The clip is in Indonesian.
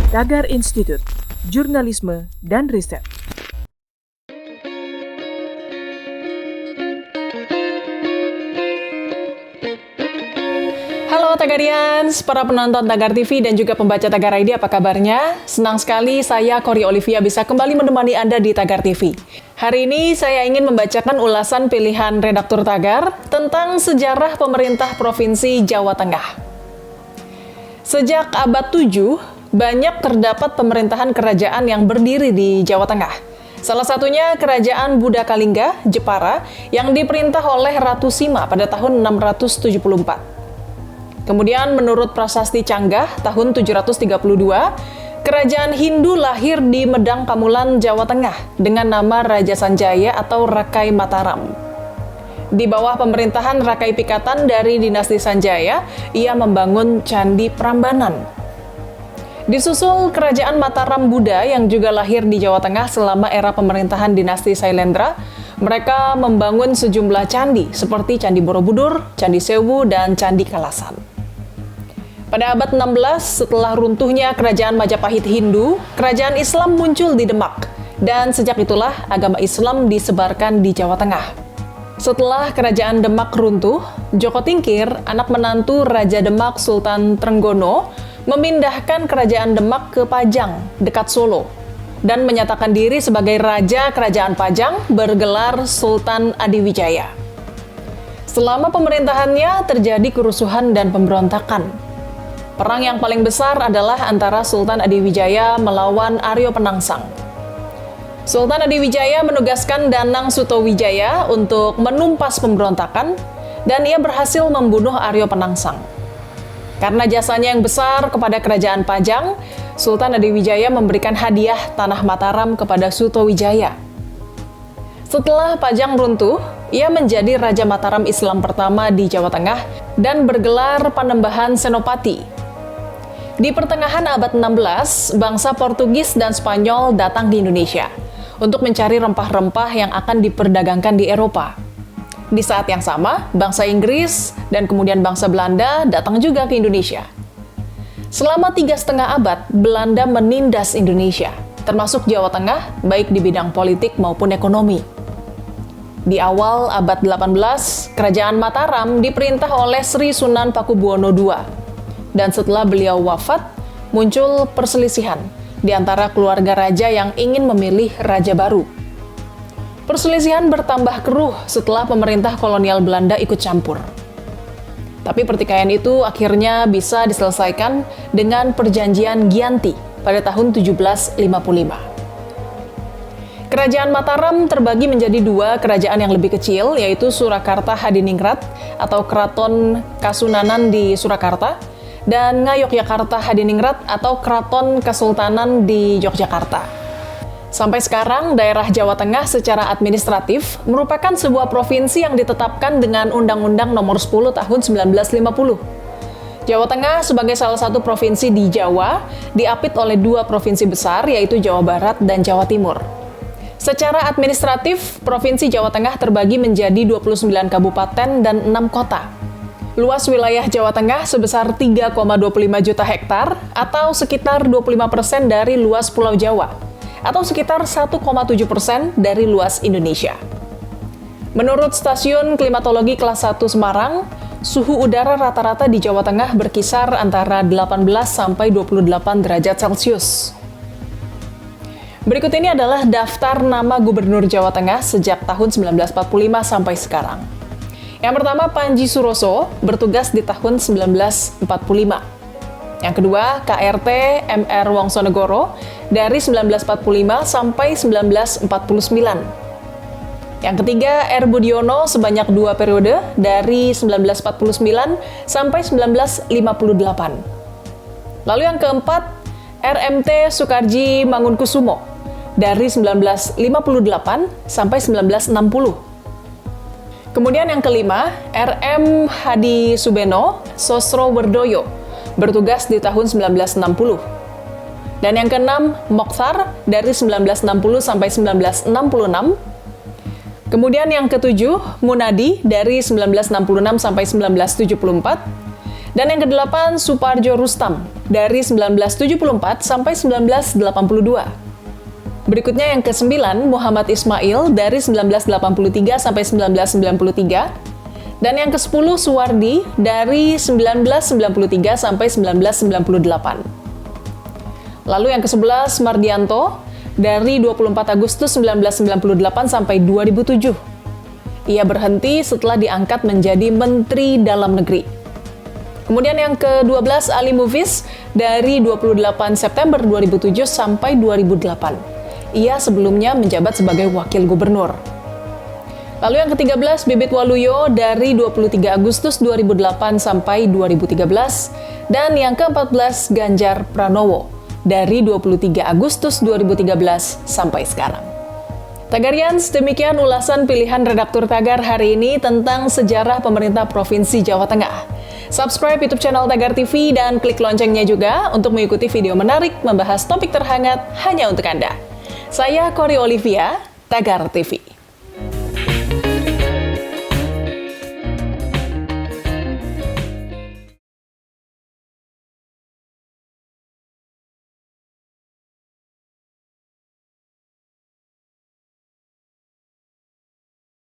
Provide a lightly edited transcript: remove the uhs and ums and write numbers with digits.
Tagar Institut, Jurnalisme dan Riset. Halo Tagarians, para penonton Tagar TV dan juga pembaca Tagar ID, apa kabarnya? Senang sekali saya, Kori Olivia, bisa kembali menemani Anda di Tagar TV. Hari ini saya ingin membacakan ulasan pilihan redaktur Tagar tentang sejarah pemerintah Provinsi Jawa Tengah. Sejak abad 7, banyak terdapat pemerintahan kerajaan yang berdiri di Jawa Tengah. Salah satunya Kerajaan Buddha Kalingga, Jepara, yang diperintah oleh Ratu Sima pada tahun 674. Kemudian menurut Prasasti Canggah tahun 732, Kerajaan Hindu lahir di Medang Pamulan, Jawa Tengah dengan nama Raja Sanjaya atau Rakai Mataram. Di bawah pemerintahan Rakai Pikatan dari dinasti Sanjaya, ia membangun Candi Prambanan. Disusul Kerajaan Mataram Buddha yang juga lahir di Jawa Tengah selama era pemerintahan dinasti Sailendra. Mereka membangun sejumlah candi seperti Candi Borobudur, Candi Sewu, dan Candi Kalasan. Pada abad 16, setelah runtuhnya Kerajaan Majapahit Hindu, Kerajaan Islam muncul di Demak, dan sejak itulah agama Islam disebarkan di Jawa Tengah. Setelah Kerajaan Demak runtuh, Joko Tingkir, anak menantu Raja Demak Sultan Trenggono, memindahkan Kerajaan Demak ke Pajang, dekat Solo, dan menyatakan diri sebagai Raja Kerajaan Pajang bergelar Sultan Adiwijaya. Selama pemerintahannya terjadi kerusuhan dan pemberontakan. Perang yang paling besar adalah antara Sultan Adiwijaya melawan Aryo Penangsang. Sultan Adiwijaya menugaskan Danang Sutawijaya untuk menumpas pemberontakan, dan ia berhasil membunuh Aryo Penangsang. Karena jasanya yang besar kepada Kerajaan Pajang, Sultan Adiwijaya memberikan hadiah tanah Mataram kepada Sutawijaya. Setelah Pajang runtuh, ia menjadi Raja Mataram Islam pertama di Jawa Tengah dan bergelar Panembahan Senopati. Di pertengahan abad 16, bangsa Portugis dan Spanyol datang di Indonesia untuk mencari rempah-rempah yang akan diperdagangkan di Eropa. Di saat yang sama, bangsa Inggris dan kemudian bangsa Belanda datang juga ke Indonesia. Selama 3,5 abad, Belanda menindas Indonesia, termasuk Jawa Tengah, baik di bidang politik maupun ekonomi. Di awal abad 18, Kerajaan Mataram diperintah oleh Sri Sunan Pakubuwono II. Dan setelah beliau wafat, muncul perselisihan di antara keluarga raja yang ingin memilih raja baru. Perselisihan bertambah keruh setelah pemerintah kolonial Belanda ikut campur. Tapi pertikaian itu akhirnya bisa diselesaikan dengan Perjanjian Giyanti pada tahun 1755. Kerajaan Mataram terbagi menjadi dua kerajaan yang lebih kecil, yaitu Surakarta Hadiningrat atau Keraton Kasunanan di Surakarta, dan Ngayogyakarta Hadiningrat atau Keraton Kesultanan di Yogyakarta. Sampai sekarang, daerah Jawa Tengah secara administratif merupakan sebuah provinsi yang ditetapkan dengan Undang-Undang Nomor 10 Tahun 1950. Jawa Tengah sebagai salah satu provinsi di Jawa diapit oleh dua provinsi besar, yaitu Jawa Barat dan Jawa Timur. Secara administratif, Provinsi Jawa Tengah terbagi menjadi 29 kabupaten dan 6 kota. Luas wilayah Jawa Tengah sebesar 3,25 juta hektar atau sekitar 25% dari luas Pulau Jawa, atau sekitar 1,7% dari luas Indonesia. Menurut Stasiun Klimatologi Kelas 1 Semarang, suhu udara rata-rata di Jawa Tengah berkisar antara 18 sampai 28 derajat Celcius. Berikut ini adalah daftar nama Gubernur Jawa Tengah sejak tahun 1945 sampai sekarang. Yang pertama, Panji Suroso, bertugas di tahun 1945. Yang kedua, KRT MR Wongsonegoro, dari 1945 sampai 1949. Yang ketiga, R. Budiono, sebanyak 2 periode, dari 1949 sampai 1958. Lalu yang keempat, RMT Soekarji Mangunkusumo, dari 1958 sampai 1960. Kemudian yang kelima, RM Hadi Subeno Sosrowerdoyo, bertugas di tahun 1960. Dan yang keenam, Mokhtar, dari 1960 sampai 1966. Kemudian yang ketujuh, Munadi, dari 1966 sampai 1974. Dan yang ke-8, Suparjo Rustam dari 1974 sampai 1982. Berikutnya yang ke-9, Muhammad Ismail dari 1983 sampai 1993. Dan yang ke-10, Suwardi dari 1993 sampai 1998. Lalu yang ke-11, Mardianto dari 24 Agustus 1998 sampai 2007. Ia berhenti setelah diangkat menjadi Menteri Dalam Negeri. Kemudian yang ke-12, Ali Mufiz dari 28 September 2007 sampai 2008. Ia sebelumnya menjabat sebagai Wakil Gubernur. Lalu yang ke-13, Bibit Waluyo dari 23 Agustus 2008 sampai 2013. Dan yang ke-14, Ganjar Pranowo dari 23 Agustus 2013 sampai sekarang. Tagarians, demikian ulasan pilihan redaktur Tagar hari ini tentang sejarah pemerintah Provinsi Jawa Tengah. Subscribe YouTube channel Tagar TV dan klik loncengnya juga untuk mengikuti video menarik membahas topik terhangat hanya untuk Anda. Saya Cory Olivia, Tagar TV.